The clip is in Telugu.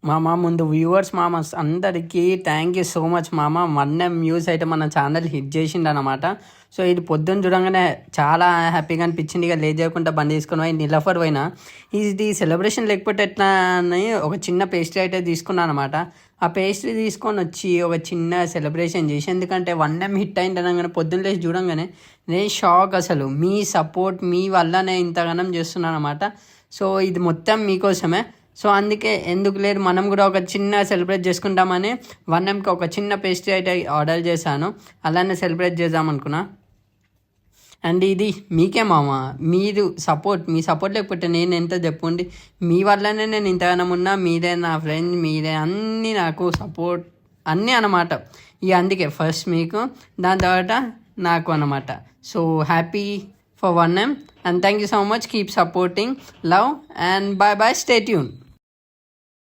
మామ ముందు వ్యూవర్స్ మామ అందరికీ థ్యాంక్ యూ సో మచ్ మామ. 1M వ్యూస్ అయితే మన ఛానల్ హిట్ చేసిండు అనమాట. సో ఇది పొద్దున్న చూడంగానే చాలా హ్యాపీగా అనిపించింది. ఇక లేట్ చేయకుండా బండి తీసుకుని పోయి నిలఫర్ పోయినా. ఇది సెలబ్రేషన్ లేకపోతే ఎట్లా అని ఒక చిన్న పేస్ట్రీ అయితే తీసుకున్నాను అనమాట. ఆ పేస్ట్రీ తీసుకొని వచ్చి ఒక చిన్న సెలబ్రేషన్ చేసి, ఎందుకంటే 1M హిట్ అయింది అనగానే పొద్దున్న లేచి చూడంగానే నేను షాక్. అసలు మీ సపోర్ట్ మీ వల్లనే ఇంతగానం చేస్తున్నాను అనమాట. సో ఇది మొత్తం మీకోసమే. సో అందుకే ఎందుకు లేదు మనం కూడా ఒక చిన్న సెలబ్రేట్ చేసుకుంటామని 1Mకి ఒక చిన్న పేస్ట్రీ అయితే ఆర్డర్ చేశాను. అలానే సెలబ్రేట్ చేద్దాం అనుకున్నా. అండ్ ఇది మీకే మామ, మీ సపోర్ట్ లేకపోతే నేను ఎంత చెప్పండి. మీ వల్లనే నేను ఇంతగానం ఉన్నా. మీరే నా ఫ్రెండ్, మీరే అన్నీ నాకు సపోర్ట్ అన్నీ అన్నమాట. ఇక అందుకే ఫస్ట్ మీకు, దాని తర్వాత నాకు అన్నమాట. So happy for 1M and thank you so much. Keep supporting. Love and bye bye. Stay tuned.